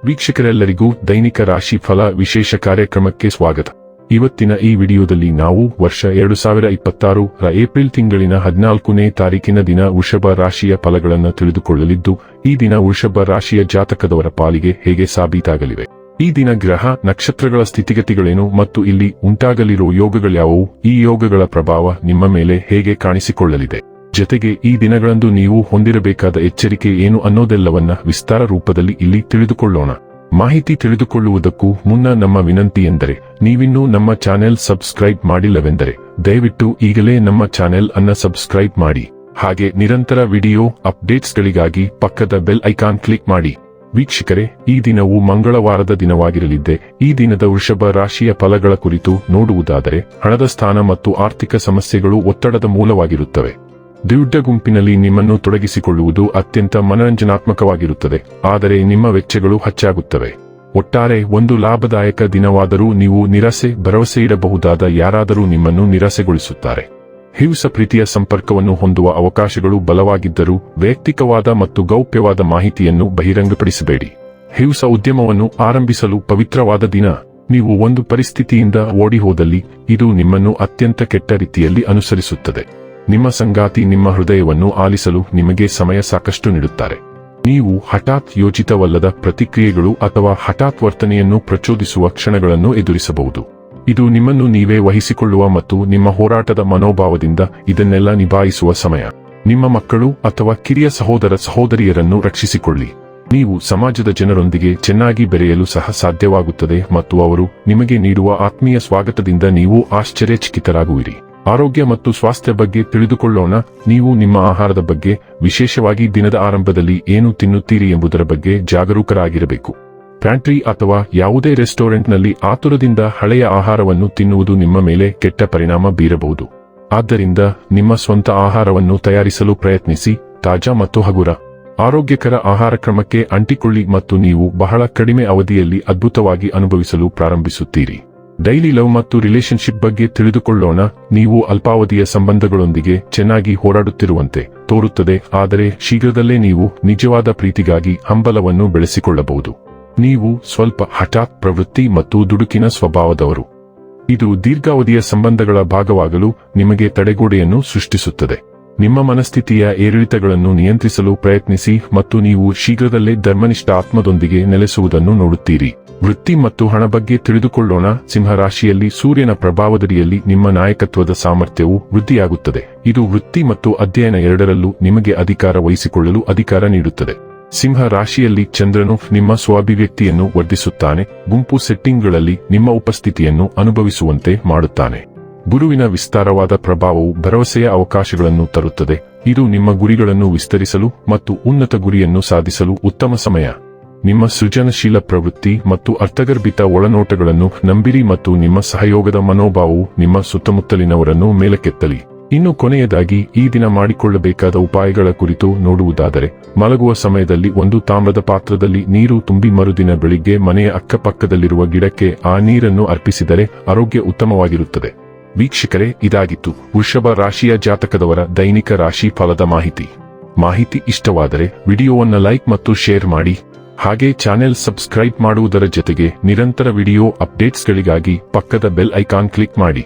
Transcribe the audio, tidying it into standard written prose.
ವೀಕ್ಷಕರೆಲ್ಲರಿಗೂ ದೈನಿಕ ರಾಶಿ ಫಲ ವಿಶೇಷ ಕಾರ್ಯಕ್ರಮಕ್ಕೆ ಸ್ವಾಗತ. ಇವತ್ತಿನ ಈ ವಿಡಿಯೋದಲ್ಲಿ ನಾವು ವರ್ಷ 2026 ರ ಏಪ್ರಿಲ್ ತಿಂಗಳಿನ 14ನೇ ತಾರೀಕಿನ ದಿನ ವೃಷಭ ರಾಶಿಯ ಫಲಗಳನ್ನು ತಿಳಿದುಕೊಳ್ಳಲಿದ್ದು, ಈ ದಿನ ವೃಷಭ ರಾಶಿಯ ಜಾತಕದವರ ಪಾಲಿಗೆ ಹೇಗೆ ಸಾಬೀತಾಗಲಿವೆ, ಈ ದಿನ ಗ್ರಹ ನಕ್ಷತ್ರಗಳ ಸ್ಥಿತಿಗತಿಗಳೇನು ಮತ್ತು ಇಲ್ಲಿ ಉಂಟಾಗಲಿರುವ ಯೋಗಗಳ್ಯಾವುವು, ಈ ಯೋಗಗಳ ಪ್ರಭಾವ ನಿಮ್ಮ ಮೇಲೆ ಹೇಗೆ ಕಾಣಿಸಿಕೊಳ್ಳಲಿದೆ, ಜೊತೆಗೆ ಈ ದಿನಗಳಂದು ನೀವು ಹೊಂದಿರಬೇಕಾದ ಎಚ್ಚರಿಕೆ ಏನು ಅನ್ನೋದೆಲ್ಲವನ್ನ ವಿಸ್ತಾರ ರೂಪದಲ್ಲಿ ಇಲ್ಲಿ ತಿಳಿದುಕೊಳ್ಳೋಣ. ಮಾಹಿತಿ ತಿಳಿದುಕೊಳ್ಳುವುದಕ್ಕೂ ಮುನ್ನ ನಮ್ಮ ವಿನಂತಿ ಎಂದರೆ, ನೀವಿನ್ನೂ ನಮ್ಮ ಚಾನೆಲ್ ಸಬ್ಸ್ಕ್ರೈಬ್ ಮಾಡಿಲ್ಲವೆಂದರೆ ದಯವಿಟ್ಟು ಈಗಲೇ ನಮ್ಮ ಚಾನೆಲ್ ಅನ್ನ ಸಬ್ಸ್ಕ್ರೈಬ್ ಮಾಡಿ. ಹಾಗೆ ನಿರಂತರ ವಿಡಿಯೋ ಅಪ್ಡೇಟ್ಸ್ಗಳಿಗಾಗಿ ಪಕ್ಕದ ಬೆಲ್ ಐಕಾನ್ ಕ್ಲಿಕ್ ಮಾಡಿ. ವೀಕ್ಷಕರೇ, ಈ ದಿನವು ಮಂಗಳವಾರದ ದಿನವಾಗಿರಲಿದ್ದೆ. ಈ ದಿನದ ವೃಷಭ ರಾಶಿಯ ಫಲಗಳ ಕುರಿತು ನೋಡುವುದಾದರೆ, ಹಣದ ಸ್ಥಾನ ಮತ್ತು ಆರ್ಥಿಕ ಸಮಸ್ಯೆಗಳು ಒತ್ತಡದ ಮೂಲವಾಗಿರುತ್ತವೆ. ದುಡ್ಡ ಗುಂಪಿನಲ್ಲಿ ನಿಮ್ಮನ್ನು ತೊಡಗಿಸಿಕೊಳ್ಳುವುದು ಅತ್ಯಂತ ಮನರಂಜನಾತ್ಮಕವಾಗಿರುತ್ತದೆ, ಆದರೆ ನಿಮ್ಮ ವೆಚ್ಚಗಳು ಹೆಚ್ಚಾಗುತ್ತವೆ. ಒಟ್ಟಾರೆ ಒಂದು ಲಾಭದಾಯಕ ದಿನವಾದರೂ ನೀವು ಭರವಸೆಯಿಡಬಹುದಾದ ಯಾರಾದರೂ ನಿಮ್ಮನ್ನು ನಿರಾಸೆಗೊಳಿಸುತ್ತಾರೆ. ಹಿಂಸ ಪ್ರೀತಿಯ ಸಂಪರ್ಕವನ್ನು ಹೊಂದುವ ಅವಕಾಶಗಳು ಬಲವಾಗಿದ್ದರೂ ವೈಯಕ್ತಿಕವಾದ ಮತ್ತು ಗೌಪ್ಯವಾದ ಮಾಹಿತಿಯನ್ನು ಬಹಿರಂಗಪಡಿಸಬೇಡಿ. ಹಿಂಸ ಉದ್ಯಮವನ್ನು ಆರಂಭಿಸಲು ಪವಿತ್ರವಾದ ದಿನ. ನೀವು ಒಂದು ಪರಿಸ್ಥಿತಿಯಿಂದ ಓಡಿಹೋದಲ್ಲಿ ಇದು ನಿಮ್ಮನ್ನು ಅತ್ಯಂತ ಕೆಟ್ಟ ರೀತಿಯಲ್ಲಿ ಅನುಸರಿಸುತ್ತದೆ. ನಿಮ್ಮ ಸಂಗಾತಿ ನಿಮ್ಮ ಹೃದಯವನ್ನು ಆಲಿಸಲು ನಿಮಗೆ ಸಮಯ ಸಾಕಷ್ಟು ನೀಡುತ್ತಾರೆ. ನೀವು ಹಠಾತ್ ಯೋಜಿತವಲ್ಲದ ಪ್ರತಿಕ್ರಿಯೆಗಳು ಅಥವಾ ಹಠಾತ್ ವರ್ತನೆಯನ್ನು ಪ್ರಚೋದಿಸುವ ಕ್ಷಣಗಳನ್ನು ಎದುರಿಸಬಹುದು. ಇದು ನಿಮ್ಮನ್ನು ನೀವೇ ವಹಿಸಿಕೊಳ್ಳುವ ಮತ್ತು ನಿಮ್ಮ ಹೋರಾಟದ ಮನೋಭಾವದಿಂದ ಇದನ್ನೆಲ್ಲ ನಿಭಾಯಿಸುವ ಸಮಯ. ನಿಮ್ಮ ಮಕ್ಕಳು ಅಥವಾ ಕಿರಿಯ ಸಹೋದರಿಯರನ್ನು ರಕ್ಷಿಸಿಕೊಳ್ಳಿ. ನೀವು ಸಮಾಜದ ಜನರೊಂದಿಗೆ ಚೆನ್ನಾಗಿ ಬೆರೆಯಲು ಸಹ ಸಾಧ್ಯವಾಗುತ್ತದೆ ಮತ್ತು ಅವರು ನಿಮಗೆ ನೀಡುವ ಆತ್ಮೀಯ ಸ್ವಾಗತದಿಂದ ನೀವು ಆಶ್ಚರ್ಯಚಕಿತರಾಗುವಿರಿ. ಆರೋಗ್ಯ ಮತ್ತು ಸ್ವಾಸ್ಥ್ಯ ಬಗ್ಗೆ ತಿಳಿದುಕೊಳ್ಳೋಣ. ನೀವು ನಿಮ್ಮ ಆಹಾರದ ಬಗ್ಗೆ, ವಿಶೇಷವಾಗಿ ದಿನದ ಆರಂಭದಲ್ಲಿ ಏನು ತಿನ್ನುತ್ತೀರಿ ಎಂಬುದರ ಬಗ್ಗೆ ಜಾಗರೂಕರಾಗಿರಬೇಕು. ಪ್ಯಾಂಟ್ರಿ ಅಥವಾ ಯಾವುದೇ ರೆಸ್ಟೋರೆಂಟ್ನಲ್ಲಿ ಆತುರದಿಂದ ಹಳೆಯ ಆಹಾರವನ್ನು ತಿನ್ನುವುದು ನಿಮ್ಮ ಮೇಲೆ ಕೆಟ್ಟ ಪರಿಣಾಮ ಬೀರಬಹುದು. ಆದ್ದರಿಂದ ನಿಮ್ಮ ಸ್ವಂತ ಆಹಾರವನ್ನು ತಯಾರಿಸಲು ಪ್ರಯತ್ನಿಸಿ. ತಾಜಾ ಮತ್ತು ಹಗುರ ಆರೋಗ್ಯಕರ ಆಹಾರ ಕ್ರಮಕ್ಕೆ ಅಂಟಿಕೊಳ್ಳಿ ಮತ್ತು ನೀವು ಬಹಳ ಕಡಿಮೆ ಅವಧಿಯಲ್ಲಿ ಅದ್ಭುತವಾಗಿ ಅನುಭವಿಸಲು ಪ್ರಾರಂಭಿಸುತ್ತೀರಿ. ಡೈಲಿ ಲವ್ ಮತ್ತು ರಿಲೇಶನ್ಶಿಪ್ ಬಗ್ಗೆ ತಿಳಿದುಕೊಳ್ಳೋಣ. ನೀವು ಅಲ್ಪಾವಧಿಯ ಸಂಬಂಧಗಳೊಂದಿಗೆ ಚೆನ್ನಾಗಿ ಹೋರಾಡುತ್ತಿರುವಂತೆ ತೋರುತ್ತದೆ, ಆದರೆ ಶೀಘ್ರದಲ್ಲೇ ನೀವು ನಿಜವಾದ ಪ್ರೀತಿಗಾಗಿ ಹಂಬಲವನ್ನು ಬೆಳೆಸಿಕೊಳ್ಳಬಹುದು. ನೀವು ಸ್ವಲ್ಪ ಹಠಾತ್ ಪ್ರವೃತ್ತಿ ಮತ್ತು ದುಡುಕಿನ ಸ್ವಭಾವದವರು. ಇದು ದೀರ್ಘಾವಧಿಯ ಸಂಬಂಧಗಳ ಭಾಗವಾಗಲು ನಿಮಗೆ ತಡೆಗೋಡೆಯನ್ನು ಸೃಷ್ಟಿಸುತ್ತದೆ. ನಿಮ್ಮ ಮನಸ್ಥಿತಿಯ ಏರಿಳಿತಗಳನ್ನು ನಿಯಂತ್ರಿಸಲು ಪ್ರಯತ್ನಿಸಿ ಮತ್ತು ನೀವು ಶೀಘ್ರದಲ್ಲೇ ಧರ್ಮನಿಷ್ಠ ಆತ್ಮದೊಂದಿಗೆ ನೆಲೆಸುವುದನ್ನು ನೋಡುತ್ತೀರಿ. ವೃತ್ತಿ ಮತ್ತು ಹಣ ಬಗ್ಗೆ ತಿಳಿದುಕೊಳ್ಳೋಣ. ಸಿಂಹರಾಶಿಯಲ್ಲಿ ಸೂರ್ಯನ ಪ್ರಭಾವದಡಿಯಲ್ಲಿ ನಿಮ್ಮ ನಾಯಕತ್ವದ ಸಾಮರ್ಥ್ಯವು ವೃದ್ಧಿಯಾಗುತ್ತದೆ. ಇದು ವೃತ್ತಿ ಮತ್ತು ಅಧ್ಯಯನ ಎರಡರಲ್ಲೂ ನಿಮಗೆ ಅಧಿಕಾರ ವಹಿಸಿಕೊಳ್ಳಲು ಅಧಿಕಾರ ನೀಡುತ್ತದೆ. ಸಿಂಹ ರಾಶಿಯಲ್ಲಿ ಚಂದ್ರನು ನಿಮ್ಮ ಸ್ವಾಭಿವ್ಯಕ್ತಿಯನ್ನು ವರ್ಧಿಸುತ್ತಾನೆ, ಗುಂಪು ಸೆಟ್ಟಿಂಗ್ಗಳಲ್ಲಿ ನಿಮ್ಮ ಉಪಸ್ಥಿತಿಯನ್ನು ಅನುಭವಿಸುವಂತೆ ಮಾಡುತ್ತಾನೆ. ಗುರುವಿನ ವಿಸ್ತಾರವಾದ ಪ್ರಭಾವವು ಭರವಸೆಯ ಅವಕಾಶಗಳನ್ನು ತರುತ್ತದೆ. ಇದು ನಿಮ್ಮ ಗುರಿಗಳನ್ನು ವಿಸ್ತರಿಸಲು ಮತ್ತು ಉನ್ನತ ಗುರಿಯನ್ನು ಸಾಧಿಸಲು ಉತ್ತಮ ಸಮಯ. ನಿಮ್ಮ ಸೃಜನಶೀಲ ಪ್ರವೃತ್ತಿ ಮತ್ತು ಅರ್ಥಗರ್ಭಿತ ಒಳನೋಟಗಳನ್ನು ನಂಬಿರಿ ಮತ್ತು ನಿಮ್ಮ ಸಹಯೋಗದ ಮನೋಭಾವವು ನಿಮ್ಮ ಸುತ್ತಮುತ್ತಲಿನವರನ್ನು ಮೇಲಕ್ಕೆತ್ತಲಿ. ಇನ್ನು ಕೊನೆಯದಾಗಿ ಈ ದಿನ ಮಾಡಿಕೊಳ್ಳಬೇಕಾದ ಉಪಾಯಗಳ ಕುರಿತು ನೋಡುವುದಾದರೆ, ಮಲಗುವ ಸಮಯದಲ್ಲಿ ಒಂದು ತಾಮ್ರದ ಪಾತ್ರದಲ್ಲಿ ನೀರು ತುಂಬಿ ಮರುದಿನ ಬೆಳಿಗ್ಗೆ ಮನೆಯ ಅಕ್ಕಪಕ್ಕದಲ್ಲಿರುವ ಗಿಡಕ್ಕೆ ಆ ನೀರನ್ನು ಅರ್ಪಿಸಿದರೆ ಆರೋಗ್ಯ ಉತ್ತಮವಾಗಿರುತ್ತದೆ. ವೀಕ್ಷಕರೇ, ಇದಾಗಿತ್ತು ವೃಷಭ ರಾಶಿಯ ಜಾತಕದವರ ದೈನಿಕ ರಾಶಿ ಫಲದ ಮಾಹಿತಿ ಇಷ್ಟವಾದರೆ ವಿಡಿಯೋವನ್ನು ಲೈಕ್ ಮತ್ತು ಶೇರ್ ಮಾಡಿ. ಹಾಗೆ ಚಾನೆಲ್ ಸಬ್ಸ್ಕ್ರೈಬ್ ಮಾಡುವುದರ ಜೊತೆಗೆ ನಿರಂತರ ವಿಡಿಯೋ ಅಪ್ಡೇಟ್ಸ್ಗಳಿಗಾಗಿ ಪಕ್ಕದ ಬೆಲ್ ಐಕಾನ್ ಕ್ಲಿಕ್ ಮಾಡಿ.